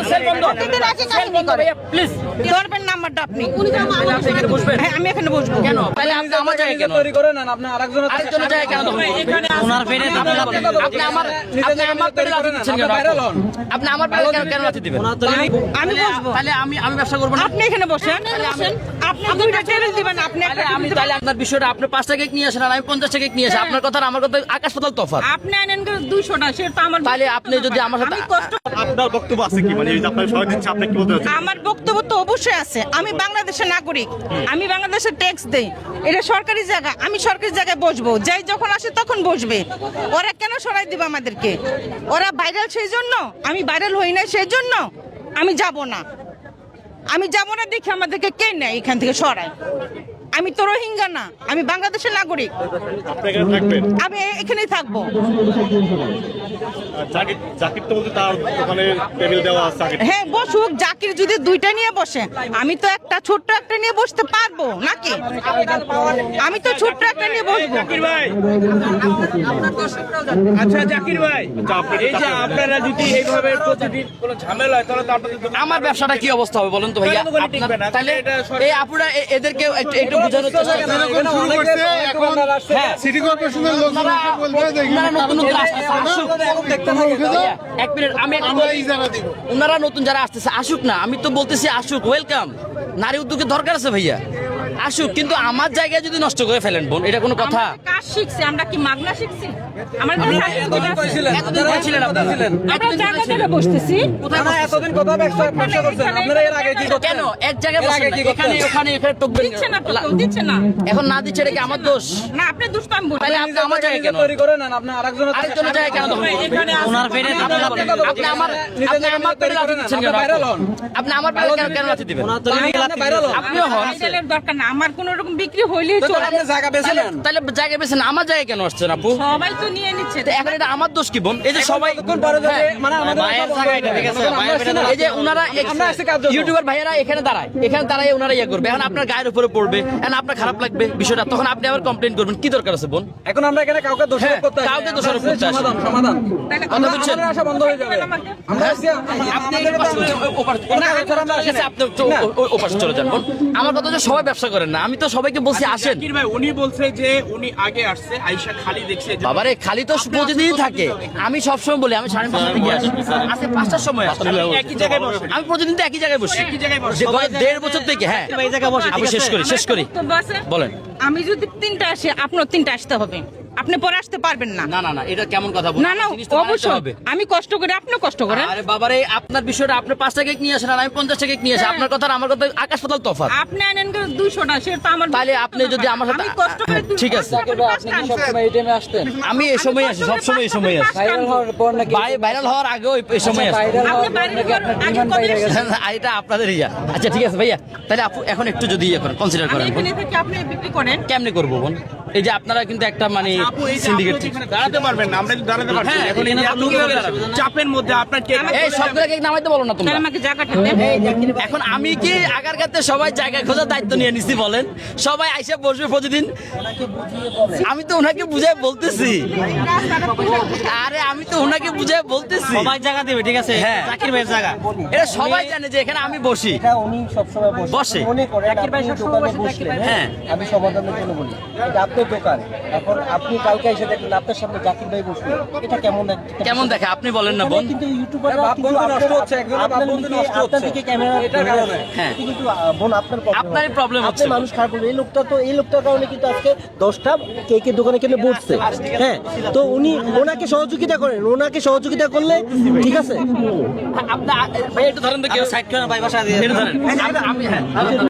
Sell বন্ধ প্রতিদিন একই কাহিনী করে। প্লিজ ধরবেন নাম্বারটা আপনি। এখানে বসবেন হ্যাঁ, আমি এখানে বসবো। কেন? তাহলে আপনি আমার জায়গায় কেন তৈরি করে নেন, আপনি আরেকজনের জায়গায় কেন দখল করবেন? ওনার পেরে আপনি আমার পেরে লাথি দিচ্ছেন কেন? আপনি আমার পেরে কেন লাথি দিবেন? আমি বসবো। তাহলে আমি ব্যবসা করবো না। আপনি এখানে বসেন। আপনি দুইটা টেবিল দিবেন, আপনি একটা আমি তাহলে আপনার বিষয়টা আপনি 5টা কেক নিয়ে আসেন আর আমি 50টা কেক নিয়ে আসি। আপনার কথা আর আমার কথা আকাশ পাতাল তফাৎ। আপনি আনেন 200টা, সেটা তো আমার। তাহলে আপনি যদি আমার সাথে আমি কষ্ট আপনার বক্তব্য আছে কি, মানে এই যে আপনার সবাই দিচ্ছে, আপনি কি বলতে চাচ্ছেন? আমার বক্তব্য তো অবশ্যই আছে। আমি বাংলাদেশের নাগরিক, আমি বাংলাদেশের ট্যাক্স দেই, এটা সরকারি জায়গা, আমি সরকারি জায়গায় বসবো। যাই যখন আসে তখন বসবে। ওরা কেন সরাই দিবে আমাদেরকে? ওরা ভাইরাল সেই জন্য, আমি ভাইরাল হই না সেই জন্য আমি যাব না। আমি যাব না দেখে আমাদেরকে কে নেয় এখান থেকে সরায়। আমি তো রোহিঙ্গা না, আমি বাংলাদেশের নাগরিক। আপনি এখানে থাকবেন? আমি এখানেই থাকবো। জাকির তো বলতে তার ওখানে টেবিল দেওয়া আছে আগে। হ্যাঁ বসুক, জাকির যদি দুইটা নিয়ে বসে, আমি তো একটা ছোট্ট একটা নিয়ে বসতে পারবো নাকি? আমি তো ছোট্ট একটা নিয়ে বসবো। জাকির ভাই, আচ্ছা জাকির ভাই, এই যে আপনারা যদি এইভাবে প্রতিদিন কোনো ঝামেলা হয় তাহলে তো আপনাদের আমার ব্যবসাটা কি অবস্থা হবে বলেন তো ভাইয়া? দোকানে টিকবে না। তাহলে এই আপুরা এদেরকে একটু বোঝানোর চেষ্টা করেন। হ্যাঁ, সিটি কর্পোরেশনের লোকজনকে বলবে যে ওনারা নতুন নতুন আসতেছে, আসুক। ভাইয়া, এক মিনিট, আমি একটু আমরা বলি। ইজারা দিব। ওনারা নতুন যারা আসতেছে আসুক না, আমি তো বলতেছি আসুক, ওয়েলকাম। নারী উদ্যোগের দরকার আছে ভাইয়া, আসুক। কিন্তু আমার জায়গায় যদি নষ্ট করে ফেলেন বোন, এটা কোনো কথা? আমরা কাজ শিখছি, আমরা কি মাগনা শিখছি? আমার এতদিন কইছিলেন আপনারা? আমরা জায়গা জায়গা বসতেছি। এতদিন কথা ব্যবসা করছেন, আপনারা এর আগে কি করতেন? কেন এক জায়গায় বসেন না? এখানে ওখানে টকবেন দিচ্ছে না তো, কেউ দিচ্ছে না। এখন না দিচ্ছে, এটা কি আমার দোষ? না, আপনি দুষ্ট, আমি বলবো। তাহলে আপনি আমার জায়গায় কেন? তৈরি করে নেন, আপনি আরেকজনের জায়গায় কেন দখল করবেন? ওনার পেরে আপনি আমার পেরে লাথি দিচ্ছেন কেন? আপনি আমার পেরে কেন লাথি দিবেন? আপনিও হন। ভাইরালের দরকার না, আমার কোনো রকম বিক্রি হইলেই চলে। আপনি জায়গা বেছে নেন। তাহলে জায়গায় বেছেন, আমার জায়গায় কেন আসছেন আপু? সবাই তো নিয়ে নিচ্ছে। তো এখন এটা আমার দোষ কি বোন? এই যে সবাই পরে যাবে, হ্যাঁ, মানে আমাদের এই যে ওনারা ইউটিউবার ভাইয়েরা এখানে দাঁড়ায় ওনারা ইয়ে করবে, এখন আপনার গায়ের উপরে পড়বে, এখন আপনার খারাপ লাগবে বিষয়টা, তখন আপনি আবার কমপ্লেন করবেন। কি দরকার আছে বোন? এখন আমরা এখানে কাউকে দোষারোপ করতে আসি না। কাউকে দোষারোপ করতে আসি না। সমাধান তাহলে কথা বুঝছেন? আমাদের আশা বন্ধ হয়ে যাবে। আমরা আসছি, আপনি আমাদের পাশে আপনি ওপাশে চলে যান বোন। আমার কথা হচ্ছে সবাই ব্যবসা করেন না, আমি তো সবাইকে বলছি আসেন। জাকির ভাই উনি বলছে যে উনি আগে আসছে, আয়েশা খালি দেখছে যে বাবারে, খালি তো প্রতিদিনই থাকে। আমি সবসময় বলি আমি 5:30 থেকে আসি, আজকে 5টার সময় আসি। একই জায়গায় বসে। আমি প্রতিদিন তো একই জায়গায় বসি, একই জায়গায় বসে। যে গত 1.5 বছর থেকে। হ্যাঁ, আমি শেষ করি বক্তব্য আছে। বলেন। আমি যদি 3টা আসি, আপনার 3টা আসতে হবে। আপনি পরে আসতে পারবেন না। না, এটা কেমন কথা বলেন? না, জিনিসটা বানাতে অবশ্যই হবে। আমি কষ্ট করে, আপনিও কষ্ট করেন। আরে বাবারে, আপনার বিষয়টা আপনি 5টা কেক নিয়ে আসেন আর আমি 50টা কেক নিয়ে আসি। আপনার কথা আর আমার কথা আকাশ পাতাল তফাৎ। আপনি আনেন 200টা, সেটা তো আমার। তাহলে আপনি যদি আমার সাথে আমি কষ্ট করে ঠিক আছে, সবসময় এই টাইমে আসতেন। আমি এই সময় আসি, সবসময় এই সময় আসি। ভাইরাল হওয়ার পর নাকি ভাইরাল হওয়ার আগেও এই সময় আসি। ভাইরাল আপনি হওয়ার পর বাইরে নাকি আপনার আগে ডিমান্ড কবে বাইরে গেছে? এটা আপনাদের ইয়া। আচ্ছা ঠিক আছে ভাইয়া, তাহলে আপু এখন একটু যদি ইয়ে করেন, কনসিডার আমি করেন বোন। এখানে থেকে আপনি বিক্রি করেন। কেমনে করবো বোন? এই যে আপনারা কিন্তু একটা মানে আপু এই যে সিন্ডিকেট। আপনি এখানে দাঁড়াতে পারবেন না, আমরা কিন্তু দাঁড়াতে পারছি না। হ্যাঁ, এখন এই যে আপনি কিভাবে দাঁড়াবেন? চাপের মধ্যে আপনার কেক এই সবগুলো কেক নামাইতে বলো না তাহলে তোমরা। আমাকে জায়গাটা দেন। এখন আমি কি আগারগাতে সবাই জায়গা খোঁজার দায়িত্ব নিয়ে নিছি বলেন? সবাই আইসা বসবে প্রতিদিন। আমি তো ওনাকে বুঝাই বলতেছি। আরে আমি তো ওনাকে বুঝাই বলতেছি। সবাই জায়গা দেবে, ঠিক আছে? হ্যাঁ। জাকির ভাইয়ের জায়গা। এটা সবাই জানে যে এখানে আমি বসি। এটা উনি সবসময় বসে। মনে করেন আপনি দোকানে বসলে, হ্যাঁ। আমি সমাধানের জন্য বলি, এটা আপনার দোকান। এখন আপনি কালকে এসে দেখলেন আপনার সামনে জাকির ভাই বসলো, এটা কেমন কেমন দেখে আপনি বলেন না বোন? কিন্তু ইউটিউবাররা ভাববন্ধু নষ্ট হচ্ছে, একজনের ভাববন্ধু নষ্ট হচ্ছে। আপনার দিকে ক্যামেরা এটার কারণে। হ্যাঁ। কিন্তু বোন আপনার problem আপনারই হবে। problem হচ্ছে। আপনি মানুষ খারাপ বলবে, এই লোকটার কারণে কিন্তু আজকে 10টা কেকের দোকানে কেন বসছে। হ্যাঁ, তো উনি ওনাকে সহযোগিতা করেন, ওনাকে সহযোগিতা করলে ঠিক আছে। আপনার ভাই একটু ধরেন তো, কেউ সাইড করেন ভাই, বাসা দিয়ে ধরেন। আমি হ্যাঁ